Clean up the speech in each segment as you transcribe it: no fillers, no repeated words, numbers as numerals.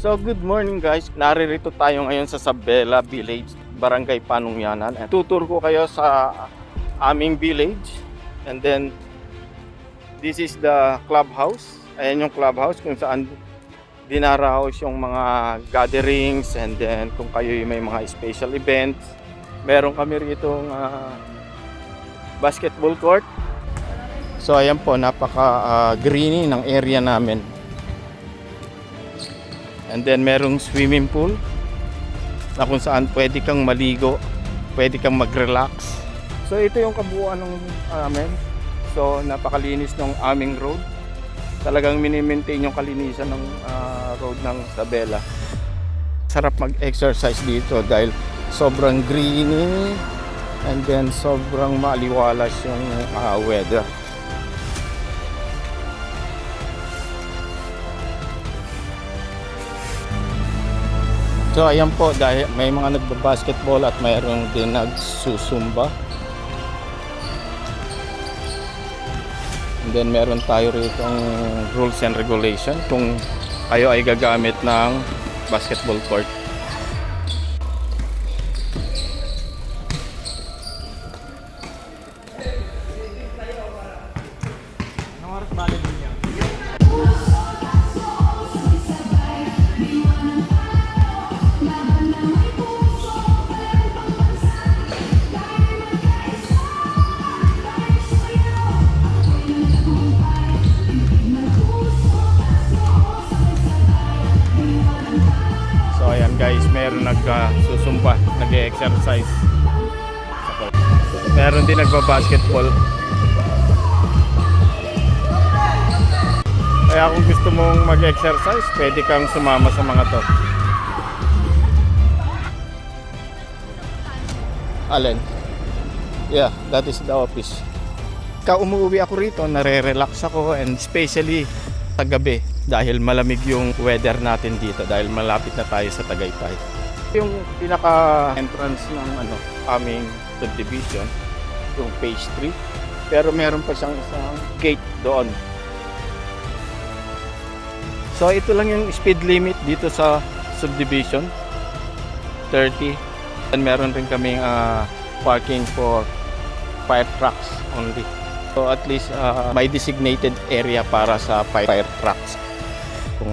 So good morning guys, naririto tayo ngayon sa Sabela Village, Barangay Panungyanan. Tutur ko kayo sa aming village. And then this is the clubhouse. Ayan yung clubhouse kung saan dinaraos yung mga gatherings. And then kung kayo may mga special events, meron kami rito basketball court. So ayan po, napaka greeny ng area namin. And then merong swimming pool na kung saan pwede kang maligo, pwede kang mag-relax. So ito yung kabuuan ng amin. So napakalinis ng aming road. Talagang mini-maintain yung kalinisan ng road ng Sabela. Sarap mag-exercise dito dahil sobrang greeny and then sobrang maaliwalas yung weather. So ayan po, dahil may mga nagbabasketball at mayroon din nagsusumba. And then meron tayo rito ang rules and regulation kung kayo ay gagamit ng basketball court. Anong oras balik niya? So ayan guys, meron nagsusumba, nag-exercise. Meron din nagba-basketball. Kaya kung gusto mong mag-exercise, pwede kang sumama sa mga to. Alin? Yeah, that is the office. Umuwi ako rito, nare-relax ako, and especially sa gabi dahil malamig yung weather natin dito dahil malapit na tayo sa Tagaytay. Yung pinaka entrance ng aming subdivision, yung phase 3, pero meron pa siyang isang gate doon. So ito lang yung speed limit dito sa subdivision, 30. And meron rin kaming parking for fire trucks only. So at least may designated area para sa fire trucks kung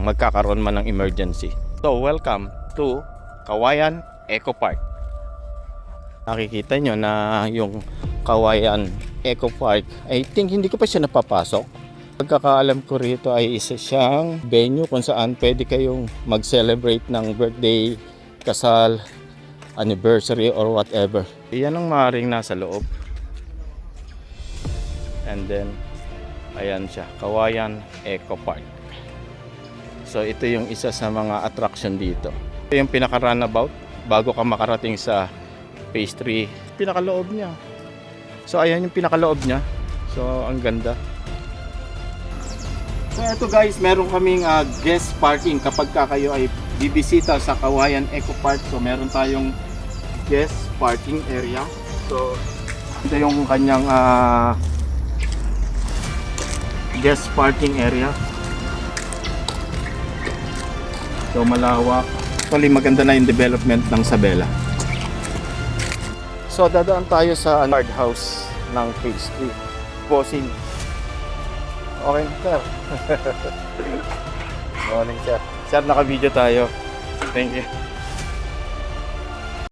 magkakaroon man ng emergency. So welcome to Kawayan Eco Park. Nakikita nyo na yung Kawayan Eco Park, I think hindi ko pa siya napapasok. Pagkakaalam ko rito ay isa siyang venue kung saan pwede kayong mag-celebrate ng birthday, kasal, anniversary or whatever. Yan ang maaaring nasa loob. And then ayan siya, Kawayan Eco Park. So ito yung isa sa mga attraction dito. Ito yung pinaka-runabout bago ka makarating sa phase 3. Pinakaloob niya. So ayan yung pinakaloob niya. So ang ganda. So ito guys, meron kaming guest parking kapag kayo ay bibisita sa Kawayan Eco Park. So meron tayong guest parking area. So ito yung kanyang guest parking area. So malawak. Actually maganda na yung development ng Sabela. So dadaan tayo sa guard house ng phase 3. Bossing. Okay sir. Morning sir. Sir, naka-video tayo. Thank you.